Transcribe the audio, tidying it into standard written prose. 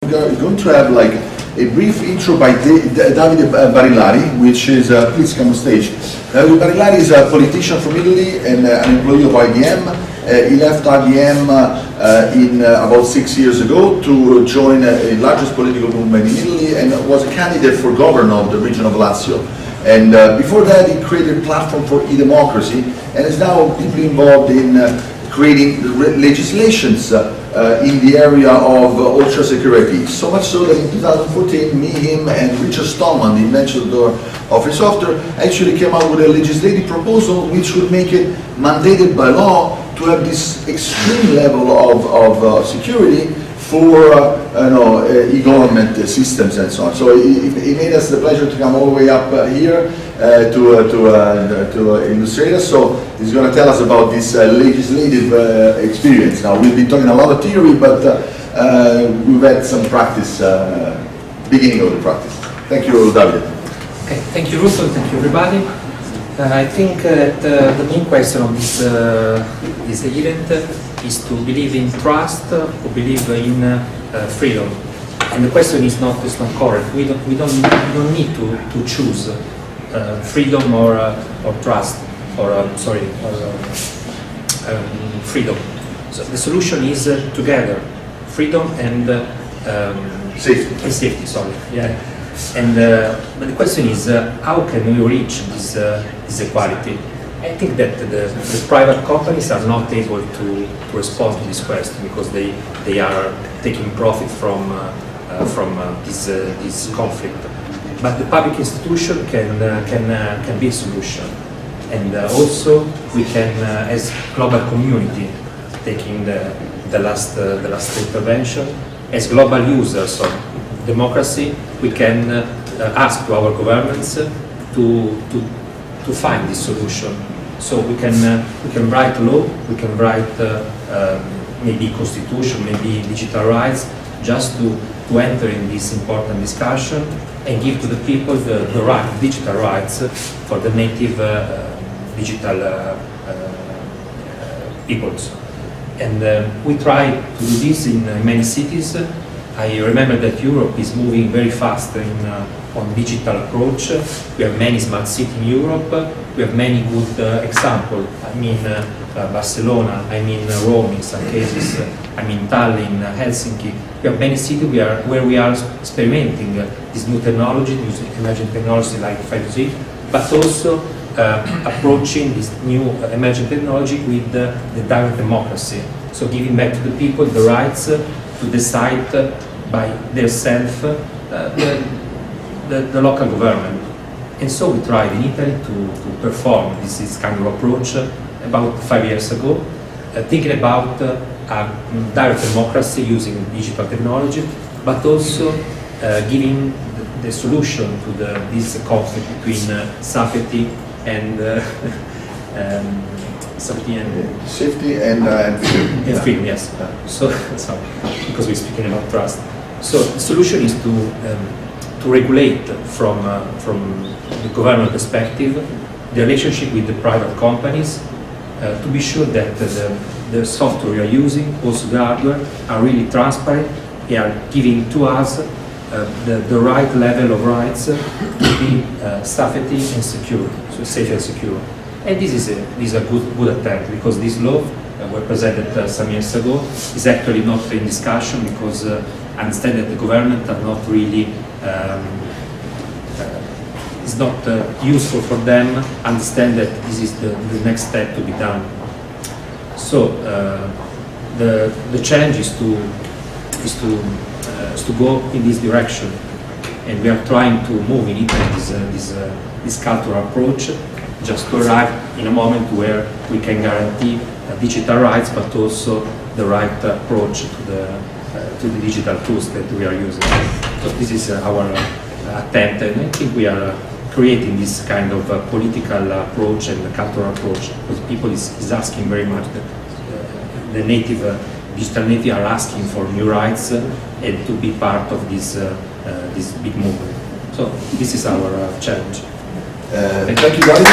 going to have like a brief intro by Davide Barillari, which is, please come on stage. Davide Barillari is a politician from Italy and an employee of IBM. He left IBM about 6 years ago to join a largest political movement in Italy and was a candidate for governor of the region of Lazio. And before that, he created a platform for e-democracy and is now deeply involved in creating legislations in the area of ultra security. So much so that in 2014, me, him, and Richard Stallman, the inventor of his software, actually came out with a legislative proposal which would make it mandated by law to have this extreme level of security for e-government systems and so on. So it made us the pleasure to come all the way up here to illustrate us. So he's going to tell us about this legislative experience. Now we've been talking a lot of theory, but we've had some practice, beginning of the practice. Thank you, Davide. Okay, thank you, Russo. Thank you, everybody. I think that the main question of this event is to believe in trust, to believe in freedom. And the question is not correct. We don't need to choose freedom or trust or freedom. So the solution is together, freedom and safety. Sorry, yeah. And but the question is how can we reach this equality? I think that the private companies are not able to respond to this question because they are taking profit from this conflict. But the public institution can be a solution, and also we can, as global community, taking the last intervention, as global users of democracy, we can ask to our governments to find this solution. So we can write law, we can write maybe constitution, maybe digital rights, just to enter in this important discussion and give to the people the digital rights for the native digital peoples. And we try to do this in many cities. I remember that Europe is moving very fast on digital approach. We have many smart cities in Europe. We have many good examples. I mean Barcelona, I mean Rome in some cases, I mean Tallinn, Helsinki. We have many cities where we are experimenting this new technology, using emerging technology like 5G, but also approaching this new emerging technology with the direct democracy. So giving back to the people the rights to decide by themselves the local government. And so we tried in Italy to perform this kind of approach about 5 years ago, thinking about direct democracy using digital technology, but also giving the solution to this conflict between safety and safety and freedom. Yes. So sorry, because we're speaking about trust. So the solution is to regulate from the government perspective the relationship with the private companies, to be sure that the software we are using, also the hardware, are really transparent. They are giving to us the right level of rights to be safety and secure, so safe and secure. And this is a good attempt, because this law was presented some years ago is actually not in discussion, because I understand that the government are not really it's not useful for them understand that this is the next step to be done. So the challenge is to go in this direction, and we are trying to move in Italy this cultural approach, just to arrive in a moment where we can guarantee digital rights, but also the right approach to the digital tools that we are using. So this is our attempt, and I think we are creating this kind of political approach and cultural approach, because people is asking very much that the digital native are asking for new rights and to be part of this big movement. So this is our challenge. Thank you, Davide.